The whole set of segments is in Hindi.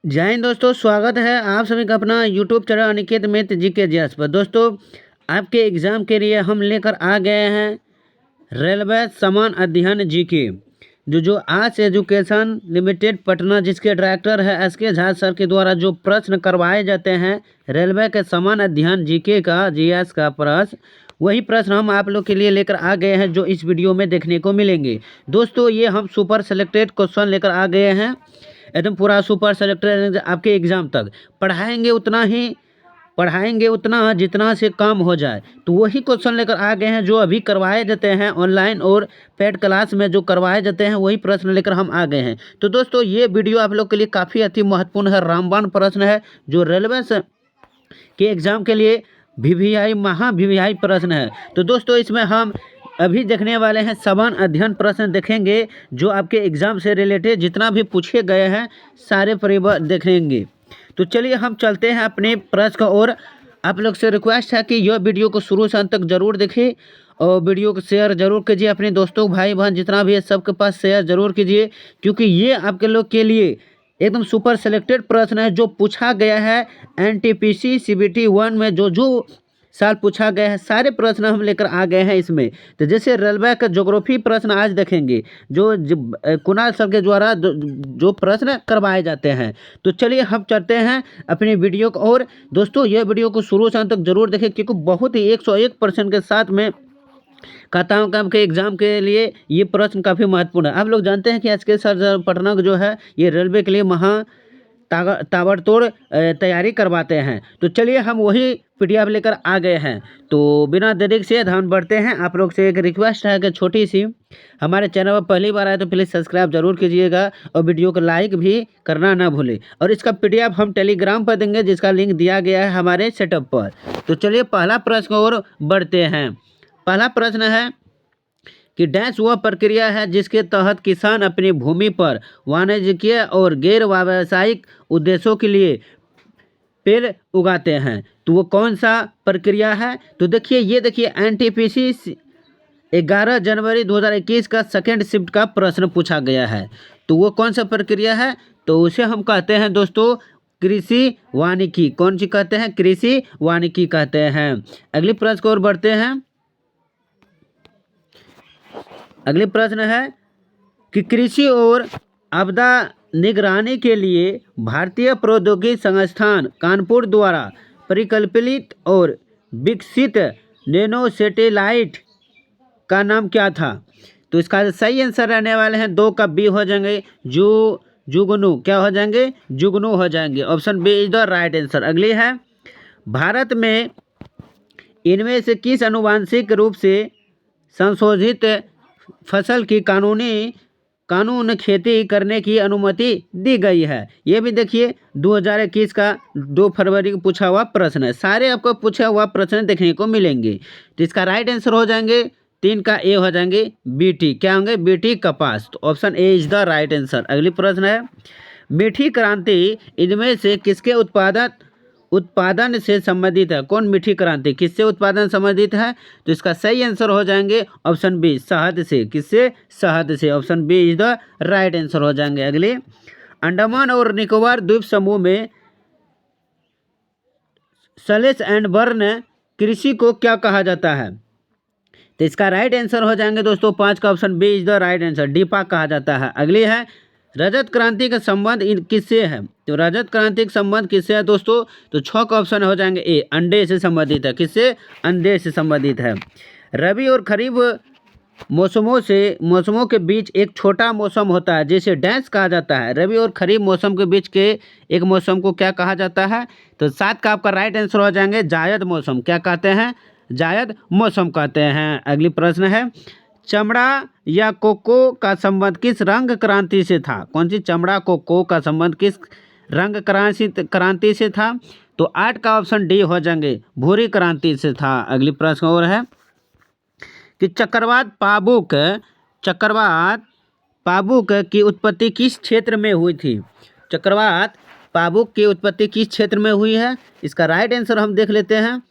जय हिंद दोस्तों, स्वागत है आप सभी का अपना यूट्यूब चैनल अनिकेत मित्र जी के इतिहास पर। दोस्तों, आपके एग्ज़ाम के लिए हम लेकर आ गए हैं रेलवे समान अध्ययन जी के जो आज एजुकेशन लिमिटेड पटना, जिसके डायरेक्टर है एस.के. झा सर के द्वारा जो प्रश्न करवाए जाते हैं रेलवे के समान अध्ययन जीके का, जीएस का प्रश्न, वही प्रश्न हम आप लोग के लिए लेकर आ गए हैं जो इस वीडियो में देखने को मिलेंगे। दोस्तों, ये हम सुपर सेलेक्टेड क्वेश्चन लेकर आ गए हैं, एकदम पूरा सुपर सेलेक्टेड आपके एग्ज़ाम तक पढ़ाएंगे उतना जितना से कम हो जाए। तो वही क्वेश्चन लेकर आ गए हैं जो अभी करवाए जाते हैं ऑनलाइन और पेड क्लास में जो करवाए जाते हैं, वही प्रश्न लेकर हम आ गए हैं। तो दोस्तों, ये वीडियो आप लोग के लिए काफ़ी अति महत्वपूर्ण है, रामबाण प्रश्न है जो रेलवे के एग्ज़ाम के लिए वीवीआई वीवीआई प्रश्न है। तो दोस्तों, इसमें हम अभी देखने वाले हैं समान अध्ययन प्रश्न देखेंगे जो आपके एग्ज़ाम से रिलेटेड जितना भी पूछे गए हैं सारे परिवर्तन देखेंगे। तो चलिए हम चलते हैं अपने प्रश्न का। और आप लोग से रिक्वेस्ट है कि यह वीडियो को शुरू से अंत तक जरूर देखें और वीडियो को शेयर जरूर कीजिए अपने दोस्तों, भाई बहन जितना भी है सबके पास शेयर जरूर कीजिए, क्योंकि ये आपके लोग के लिए एकदम सुपर सेलेक्टेड प्रश्न है जो पूछा गया है एनटीपीसी सीबीटी 1 में जो साल पूछा गया है, सारे प्रश्न हम लेकर आ गए हैं इसमें। तो जैसे रेलवे का ज्योग्राफी प्रश्न आज देखेंगे जो कुणाल सर के द्वारा जो प्रश्न करवाए जाते हैं। तो चलिए हम चलते हैं अपनी वीडियो को। और दोस्तों, ये वीडियो को शुरू से अंत तक जरूर देखें, क्योंकि बहुत ही 101% के साथ में कहता हूँ कि आपके एग्जाम के लिए ये प्रश्न काफ़ी महत्वपूर्ण है। आप लोग जानते हैं कि एस.के. सर पटना जो है ये रेलवे के लिए ताबड़तोड़ तैयारी करवाते हैं। तो चलिए हम वही पीडीएफ लेकर आ गए हैं। तो बिना देरी से ध्यान बढ़ते हैं। आप लोग से एक रिक्वेस्ट है कि छोटी सी, हमारे चैनल पर पहली बार आए तो प्लीज़ सब्सक्राइब जरूर कीजिएगा और वीडियो को लाइक भी करना ना भूलें। और इसका पीडीएफ हम टेलीग्राम पर देंगे जिसका लिंक दिया गया है हमारे सेटअप पर। तो चलिए पहला प्रश्न और बढ़ते हैं। पहला प्रश्न है कि डैश वह प्रक्रिया है जिसके तहत किसान अपनी भूमि पर वाणिज्यिक और गैर व्यावसायिक उद्देश्यों के लिए पेड़ उगाते हैं। तो वो कौन सा प्रक्रिया है? तो देखिए, ये देखिए एनटीपीसी 11 जनवरी 2021 का सेकेंड शिफ्ट का प्रश्न पूछा गया है। तो वो कौन सा प्रक्रिया है? तो उसे हम कहते हैं दोस्तों कृषि वानिकी। कौन सी कहते हैं? कृषि वानिकी कहते हैं। अगली प्रश्न को और बढ़ते हैं। अगले प्रश्न है कि कृषि और आपदा निगरानी के लिए भारतीय प्रौद्योगिकी संस्थान कानपुर द्वारा परिकल्पित और विकसित नैनो सैटेलाइट का नाम क्या था? तो इसका सही आंसर रहने वाले हैं 2 का बी हो जाएंगे, जुगनू। क्या हो जाएंगे? जुगनू हो जाएंगे। Option B is the right answer. अगली है, भारत में इनमें से किस आनुवांशिक रूप से संशोधित फसल की कानून खेती करने की अनुमति दी गई है? ये भी देखिए 2021 का 2 फरवरी को पूछा हुआ प्रश्न है। सारे आपको पूछा हुआ प्रश्न देखने को मिलेंगे। तो इसका राइट आंसर हो जाएंगे 3 का ए हो जाएंगे बीटी। क्या होंगे? बीटी कपास। तो option A is the right answer. अगली प्रश्न है, मीठी क्रांति इनमें से किसके उत्पादन से संबंधित है? कौन मीठी क्रांति किससे उत्पादन संबंधित है? तो इसका सही आंसर हो जाएंगे ऑप्शन बी, शहद से। किससे? शहद से। Option B is the right answer हो जाएंगे। अगले, अंडमान और निकोबार द्वीप समूह में स्लैश एंड बर्न कृषि को क्या कहा जाता है? तो इसका राइट आंसर हो जाएंगे दोस्तों 5 का option B is the right answer, डीपा कहा जाता है। अगली है, रजत क्रांति का संबंध किससे है? तो रजत क्रांति का संबंध किससे है दोस्तों? तो 6 का ऑप्शन हो जाएंगे ए, अंडे से संबंधित है। किससे? अंडे से संबंधित है। रबी और खरीफ मौसमों के बीच एक छोटा मौसम होता है जिसे डैश कहा जाता है। रबी और खरीफ मौसम के बीच के एक मौसम को क्या कहा जाता है? तो 7 का आपका राइट आंसर हो जाएंगे जायद मौसम। क्या कहते हैं? जायद मौसम कहते हैं। अगली प्रश्न है, चमड़ा या कोको का संबंध किस रंग क्रांति से था? कौन सी? चमड़ा कोको का संबंध किस रंग क्रांति से था? तो 8 का ऑप्शन डी हो जाएंगे, भूरी क्रांति से था। अगली प्रश्न और है कि चक्रवात पाबुक की उत्पत्ति किस क्षेत्र में हुई थी? चक्रवात पाबुक की उत्पत्ति किस क्षेत्र में हुई है? इसका राइट आंसर हम देख लेते हैं।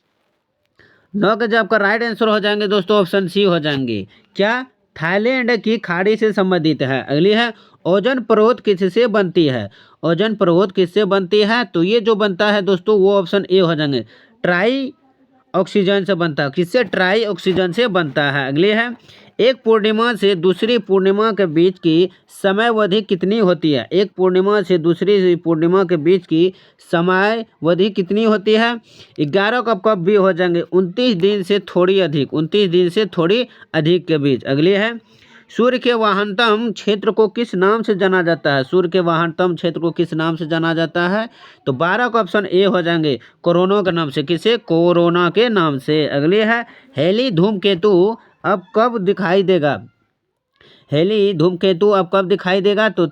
9 का जब आपका राइट आंसर हो जाएंगे दोस्तों ऑप्शन सी हो जाएंगे। क्या? थाईलैंड की खाड़ी से संबंधित है। अगली है ओजोन परत किससे बनती है। ओजोन परत किससे बनती है, तो ये जो बनता है दोस्तों वो ऑप्शन ए हो जाएंगे, ट्राई ऑक्सीजन से बनता है। किससे, ट्राई ऑक्सीजन से बनता है। अगली है एक पूर्णिमा से दूसरी पूर्णिमा के बीच की समयावधि कितनी होती है। एक पूर्णिमा से दूसरी पूर्णिमा के बीच की समयावधि कितनी होती है। 11 कब भी हो जाएंगे, 29 दिन से थोड़ी अधिक, 29 दिन से थोड़ी अधिक के बीच। अगली है सूर्य के वाहनतम क्षेत्र को किस नाम से जाना जाता है। सूर्य के वाहनतम क्षेत्र को किस नाम से जाना जाता है, तो 12 का ऑप्शन ए हो जाएंगे, कोरोना के नाम से। किसे, कोरोना के नाम से। अगली है हेली धूमकेतु अब कब दिखाई देगा। हेली धूमकेतु अब कब दिखाई देगा, तो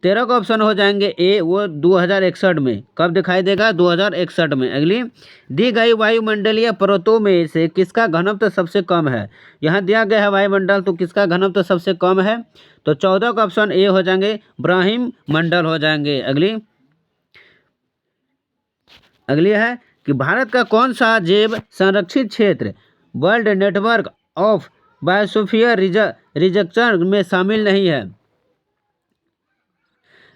13 का ऑप्शन हो जाएंगे ए, वो 2061 में। कब दिखाई देगा, 2061 में। अगली दी गई वायुमंडलीय परतों में से किसका घनत्व सबसे कम है। यहाँ दिया गया है वायुमंडल, तो किसका घनत्व सबसे कम है, तो 14 का ऑप्शन ए हो जाएंगे, ब्रह्ममंडल हो जाएंगे। अगली है कि भारत का कौन सा जैव संरक्षित क्षेत्र world network of biosphere reserve में शामिल नहीं है,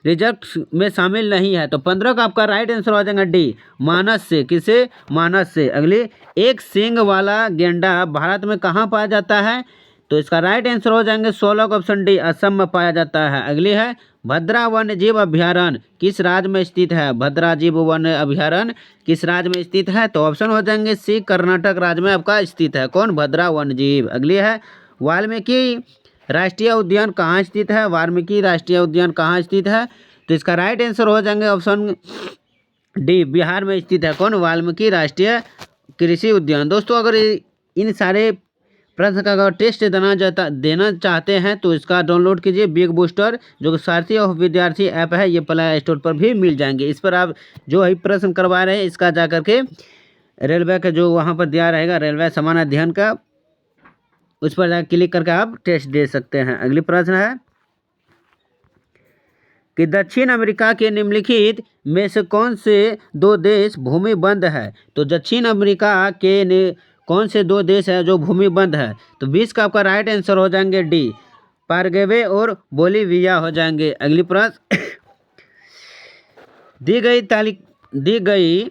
रिजर्व में शामिल नहीं है, तो 15 का आपका राइट आंसर हो जाएगा डी, मानस से। किसे, मानस से। अगली एक सींग वाला गेंडा भारत में कहाँ पाया जाता है, तो इसका राइट आंसर हो जाएंगे 16 का ऑप्शन डी, असम में पाया जाता है। अगली है भद्रा वन्य जीव अभ्यारण्य किस राज्य में स्थित है। भद्रा जीव वन्य अभ्यारण्य किस राज्य में स्थित है, तो ऑप्शन हो जाएंगे सी, कर्नाटक राज्य में आपका स्थित है। कौन, भद्रा वन्य जीव। अगली है वाल्मीकि राष्ट्रीय उद्यान कहाँ स्थित है। वाल्मीकि राष्ट्रीय उद्यान कहाँ स्थित है, तो इसका राइट आंसर हो जाएंगे ऑप्शन डी, बिहार में स्थित है। कौन, वाल्मीकि राष्ट्रीय कृषि उद्यान। दोस्तों अगर इन सारे प्रश्न का अगर टेस्ट देना चाहते हैं तो इसका डाउनलोड कीजिए बिग बूस्टर, जो कि सारथी ऑफ विद्यार्थी ऐप है, ये प्ले स्टोर पर भी मिल जाएंगे। इस पर आप जो है प्रश्न करवा रहे हैं इसका जा करके रेलवे का जो वहाँ पर दिया रहेगा रेलवे समान अध्ययन का, उस पर जाकर क्लिक करके आप टेस्ट दे सकते हैं। अगली प्रश्न है कि दक्षिण अमेरिका के निम्नलिखित में से कौन से दो देश भूमि बंद है। तो दक्षिण अमेरिका के कौन से दो देश है जो भूमि बंद है, तो 20 का आपका राइट आंसर हो जाएंगे डी, पैराग्वे और बोलीविया हो जाएंगे। अगली प्रश्न दी गई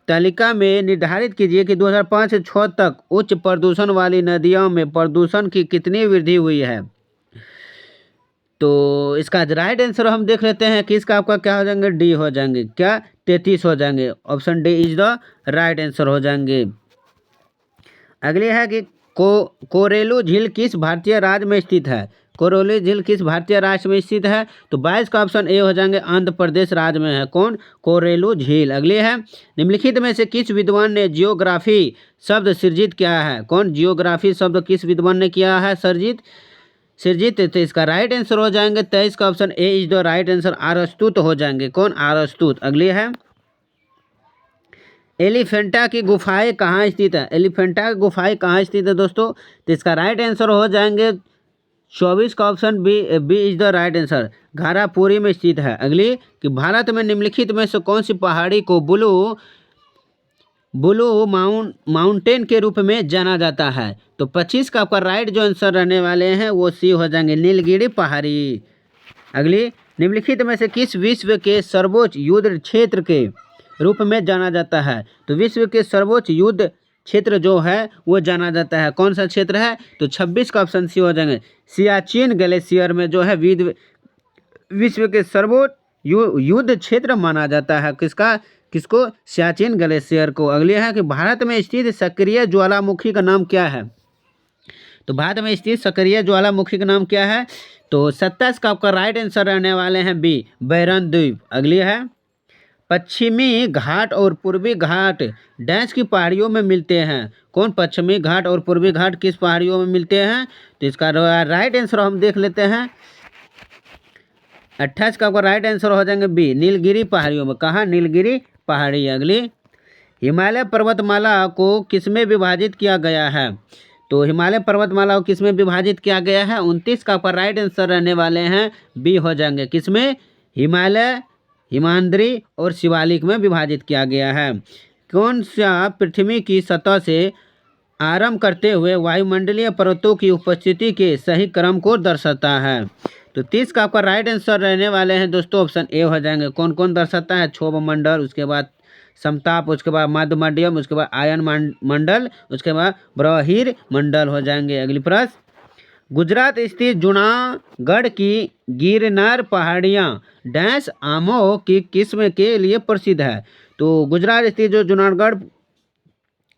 तालिका में निर्धारित कीजिए कि 2005 से 6 तक उच्च प्रदूषण वाली नदियों में प्रदूषण की कितनी वृद्धि हुई है। तो इसका राइट आंसर हम देख लेते हैं कि इसका आपका क्या हो जाएंगे, डी हो जाएंगे, क्या 33 हो जाएंगे। Option D is the right answer हो जाएंगे। अगली है कि कोरेलू झील किस भारतीय राज्य में स्थित है। कोरेलू झील किस भारतीय राज्य में स्थित है, तो 22 का ऑप्शन ए हो जाएंगे, आंध्र प्रदेश राज्य में है। कौन, कोरेलू झील। अगली है निम्नलिखित में से किस विद्वान ने जियोग्राफी शब्द सृजित किया है। कौन, जियोग्राफी शब्द किस विद्वान ने किया है सृजित, तो इसका राइट आंसर हो जाएंगे 23 का option A is the right answer, अरस्तुत हो जाएंगे। कौन, अरस्तुत। अगली है एलिफेंटा की गुफाएं कहाँ स्थित है। एलिफेंटा की गुफाएं कहाँ स्थित है दोस्तों, तो इसका राइट आंसर हो जाएंगे 24 का option B is the right answer, Gharapuri में स्थित है। अगली कि भारत में निम्नलिखित में से कौन सी पहाड़ी को ब्लू माउंटेन के रूप में जाना जाता है, तो 25 का आपका राइट जो आंसर रहने वाले हैं वो सी हो जाएंगे, नीलगिरी पहाड़ी। अगली निम्नलिखित में से किस विश्व के सर्वोच्च युद्ध क्षेत्र के रूप में जाना जाता है, तो विश्व के सर्वोच्च युद्ध क्षेत्र जो है वो जाना जाता है, कौन सा क्षेत्र है, तो 26 का ऑप्शन सी हो जाएंगे, सियाचिन ग्लेशियर में जो है विश्व के सर्वोच्च युद्ध क्षेत्र माना जाता है। किसको, सियाचिन ग्लेशियर को। अगली है कि भारत में स्थित सक्रिय ज्वालामुखी का नाम क्या है, तो भारत में स्थित सक्रिय ज्वालामुखी का नाम क्या है, तो 27 का आपका राइट आंसर रहने वाले हैं बी, बैरन द्वीप। अगली है पश्चिमी घाट और पूर्वी घाट डैश की पहाड़ियों में मिलते हैं। कौन, पश्चिमी घाट और पूर्वी घाट किस पहाड़ियों में मिलते हैं, तो इसका राइट आंसर हम देख लेते हैं 28 का आपका राइट आंसर हो जाएंगे बी, नीलगिरी पहाड़ियों में। कहाँ, नीलगिरी पहाड़ी। अगली हिमालय पर्वतमाला को किसमें विभाजित किया गया है, तो हिमालय पर्वतमाला को किसमें विभाजित किया गया है, 29 का आपका राइट आंसर रहने वाले हैं बी हो जाएंगे, किसमें, हिमालय, हिमाद्री और शिवालिक में विभाजित किया गया है। कौन सा पृथ्वी की सतह से आरंभ करते हुए वायुमंडलीय परतों की उपस्थिति के सही क्रम को दर्शाता है। तो 30 का आपका राइट आंसर रहने वाले हैं दोस्तों ऑप्शन ए हो जाएंगे। कौन कौन दर्शाता है? क्षोभ मंडल, उसके बाद समताप, उसके बाद मध्य मध्यम, उसके बाद आयन मंडल, उसके बाद बहिर मंडल हो जाएंगे। अगली प्रश्न, गुजरात स्थित जूनागढ़ की गिरनार पहाड़ियाँ डैश आमों की किस्म के लिए प्रसिद्ध है। तो गुजरात स्थित जो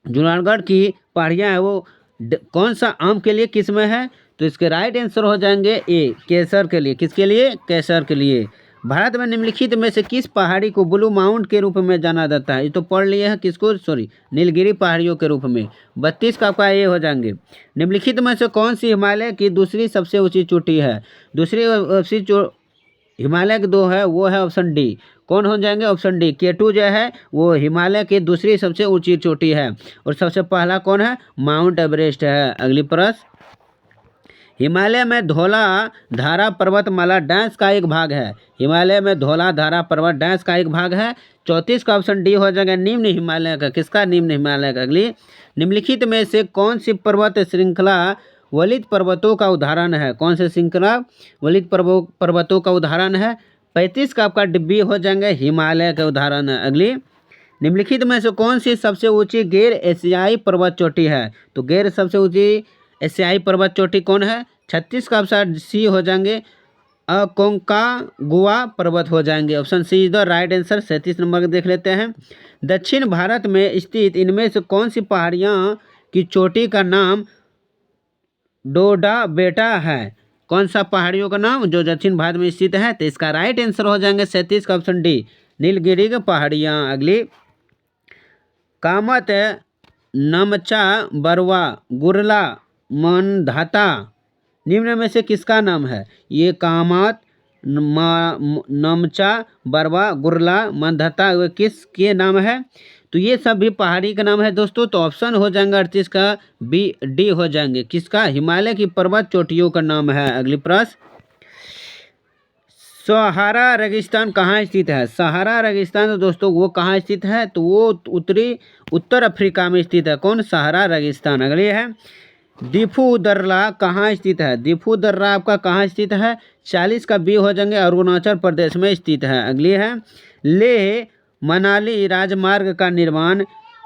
जूनागढ़ की पहाड़ियाँ है वो कौन सा आम के लिए किस्म है? तो इसके राइट आंसर हो जाएंगे ए, केसर के लिए। किसके लिए? केसर के लिए। भारत में निम्नलिखित में से किस पहाड़ी को ब्लू माउंट के रूप में जाना जाता है? ये तो पढ़ लिए हैं, किसको? सॉरी, नीलगिरी पहाड़ियों के रूप में। 32 का आपका ये हो जाएंगे। निम्नलिखित में से कौन सी हिमालय की दूसरी सबसे ऊंची चोटी है? दूसरी हिमालय की दो है, वो है ऑप्शन डी। कौन हो जाएंगे? ऑप्शन डी, K2 जो है वो हिमालय की दूसरी सबसे ऊंची चोटी है। और सबसे पहला कौन है? माउंट एवरेस्ट है। अगली प्रश्न, हिमालय में धौला धारा पर्वतमाला डैश का एक भाग है। हिमालय में धौला धारा पर्वत डैश का एक भाग है। 34 का ऑप्शन डी हो जाएगा, निम्न हिमालय का। किसका? निम्न हिमालय का। अगली, निम्नलिखित में से कौन सी पर्वत श्रृंखला वलित पर्वतों का उदाहरण है? कौन सी श्रृंखला वलित पर्वतों का उदाहरण है? 35 का आपका डिब्बी हो जाएंगे, हिमालय का उदाहरण है। अगली, निम्नलिखित में से कौन सी सबसे ऊंची गैर एशियाई पर्वत चोटी है? तो गैर सबसे ऊंची एशियाई पर्वत चोटी कौन है? 36 का ऑप्शन सी हो जाएंगे, अकोंकागुआ पर्वत हो जाएंगे। Option C is the right answer. 37 number का देख लेते हैं। दक्षिण भारत में स्थित इनमें से कौन सी पहाड़ियाँ की चोटी का नाम डोडा बेटा है? कौन सा पहाड़ियों का नाम जो दक्षिण भारत में स्थित है? तो इसका राइट आंसर हो जाएंगे 37 का ऑप्शन डी, नीलगिरी की पहाड़ियाँ। अगली, कामत, नमचा, बरवा, गुरला, मनधाता निम्न में से किसका नाम है? ये कामत, नमचा, बरवा, गुरला, मनधाता किसके नाम है? तो ये सब भी पहाड़ी का नाम है दोस्तों। तो ऑप्शन हो जाएगा 38 का बी, डी हो जाएंगे। किसका? हिमालय की पर्वत चोटियों का नाम है। अगली प्रश्न, सहारा रेगिस्तान कहाँ स्थित है? सहारा रेगिस्तान तो दोस्तों वो कहाँ स्थित है? तो वो उत्तर अफ्रीका में स्थित है। कौन? सहारा रेगिस्तान। अगली है, दिफू दर्रा कहाँ स्थित है? दिफू दर्रा आपका कहाँ स्थित है? 40 का बी हो जाएंगे, अरुणाचल प्रदेश में स्थित है। अगली है, लेह मनाली राजमार्ग का निर्माण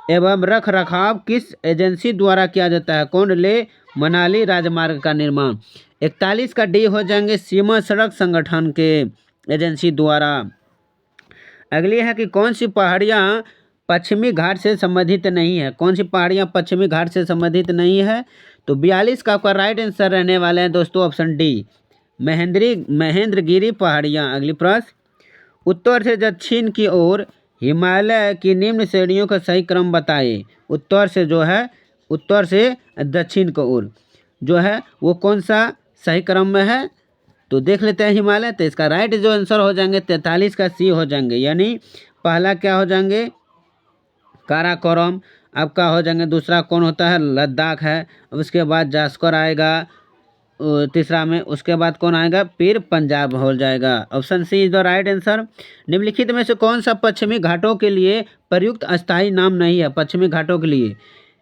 एवं रख रखाव किस एजेंसी द्वारा किया जाता है? कौन? लेह मनाली राजमार्ग का निर्माण। 41 का डी हो जाएंगे, सीमा सड़क संगठन के एजेंसी द्वारा। अगली है कि कौन सी पहाड़ियाँ पश्चिमी घाट से संबंधित नहीं है? कौन सी पहाड़ियाँ पश्चिमी घाट से संबंधित नहीं है? तो 42 का आपका राइट आंसर रहने वाले हैं दोस्तों ऑप्शन डी, महेंद्रगिरी पहाड़ियाँ। अगली प्रश्न, उत्तर से दक्षिण की ओर हिमालय की निम्न श्रेणियों का सही क्रम बताइए। उत्तर से दक्षिण की ओर जो है वो कौन सा सही क्रम में है? तो देख लेते हैं हिमालय। तो इसका राइट जो आंसर हो जाएंगे 43 का सी हो जाएंगे, यानी पहला क्या हो जाएंगे? काराकोरम आपका हो जाएंगे। दूसरा कौन होता है? लद्दाख है। उसके बाद जास्कर आएगा तीसरा में। उसके बाद कौन आएगा? फिर पंजाब हो जाएगा। Option C is the right answer. निम्नलिखित में से कौन सा पश्चिमी घाटों के लिए प्रयुक्त अस्थायी नाम नहीं है? पश्चिमी घाटों के लिए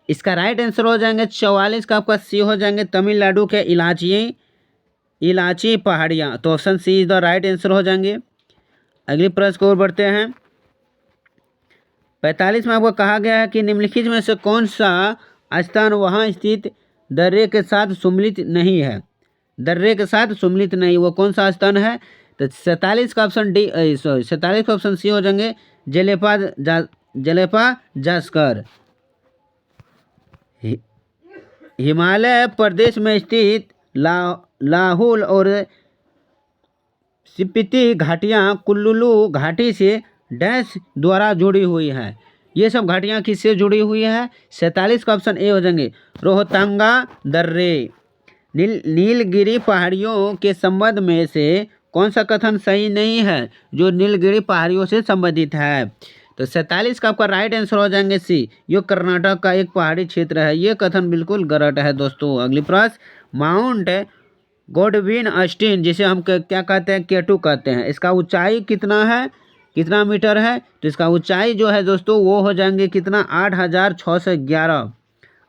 इसका राइट आंसर हो जाएंगे 44 का आपका सी हो जाएंगे, तमिलनाडु के इलाची पहाड़ियाँ। तो option C is the right answer हो जाएंगे। अगली प्रश्न को ओर बढ़ते हैं। 45 में आपको कहा गया है कि निम्नलिखित में से कौन सा स्थान वहाँ स्थित दर्रे के साथ सम्मिलित नहीं है? दर्रे के साथ सम्मिलित नहीं, वो कौन सा स्थान है? तो 47 का ऑप्शन डी, 47 का ऑप्शन सी हो जाएंगे, जलेपा जास्कर। हिमालय प्रदेश में स्थित लाहुल और स्पीति घाटियाँ कुल्लू घाटी से डैश द्वारा जुड़ी हुई है। ये सब घाटियाँ किससे जुड़ी हुई है? 47 का ऑप्शन ए हो जाएंगे, रोहतांगा दर्रे। नीलगिरी पहाड़ियों के संबंध में से कौन सा कथन सही नहीं है जो नीलगिरी पहाड़ियों से संबंधित है? तो 47 का आपका राइट आंसर हो जाएंगे सी, ये कर्नाटक का एक पहाड़ी क्षेत्र है। ये कथन बिल्कुल गलत है दोस्तों। अगली प्रश्न, माउंट गॉडविन ऑस्टिन जिसे हम क्या कहते हैं? K2 कहते हैं। इसका ऊंचाई कितना है? कितना मीटर है? तो इसका ऊंचाई जो है दोस्तों वो हो जाएंगे कितना? 8611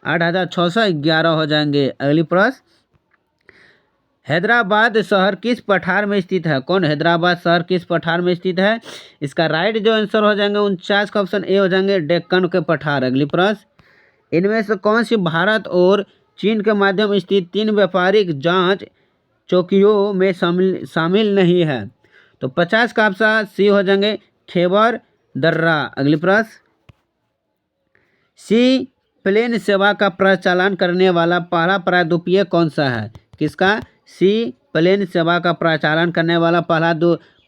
8611 हो जाएंगे। अगली प्रश्न, हैदराबाद शहर किस पठार में स्थित है? कौन हैदराबाद शहर किस पठार में स्थित है? इसका राइट जो आंसर हो जाएंगे 49 का ऑप्शन ए हो जाएंगे, डेक्कन के पठार। अगली प्रश्न, इनमें से कौन सी भारत और चीन के माध्यम स्थित 3 व्यापारिक जांच चौकियों में शामिल नहीं है? तो 50 का ऑप्शन सी हो जाएंगे, खैबर दर्रा। अगली प्रश्न, सी प्लेन सेवा का प्रचालन करने वाला पहला प्रारूपीय कौन सा है? किसका? सी प्लेन सेवा का प्रचालन करने वाला पहला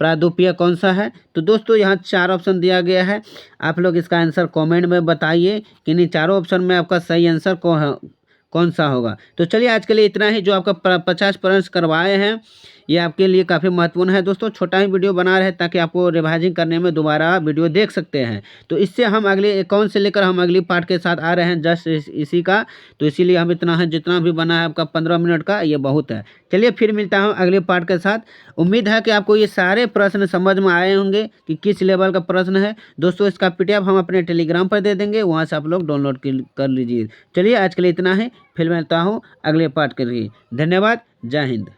प्रारूपीय कौन सा है? तो दोस्तों यहाँ 4 ऑप्शन दिया गया है, आप लोग इसका आंसर कमेंट में बताइए कि इन चारों ऑप्शन में आपका सही आंसर कौन सा होगा। तो चलिए आज के लिए इतना ही। जो आपका 50 प्रश्न करवाए हैं ये आपके लिए काफ़ी महत्वपूर्ण है दोस्तों। छोटा ही वीडियो बना रहे हैं ताकि आपको रिवाइजिंग करने में दोबारा वीडियो देख सकते हैं। तो इससे हम अगले अकाउंट से लेकर हम अगली पार्ट के साथ आ रहे हैं जस्ट इसी का। तो इसीलिए हम इतना है, जितना भी बना है आपका 15 मिनट का, ये बहुत है। चलिए फिर मिलता हूँ अगले पार्ट के साथ। उम्मीद है कि आपको ये सारे प्रश्न समझ में आए होंगे कि किस लेवल का प्रश्न है। दोस्तों इसका पीडीएफ हम अपने टेलीग्राम पर दे देंगे, वहाँ से आप लोग डाउनलोड कर लीजिए। चलिए आज के लिए इतना है, फिर मिलता हूँ अगले पार्ट के लिए। धन्यवाद, जय हिंद।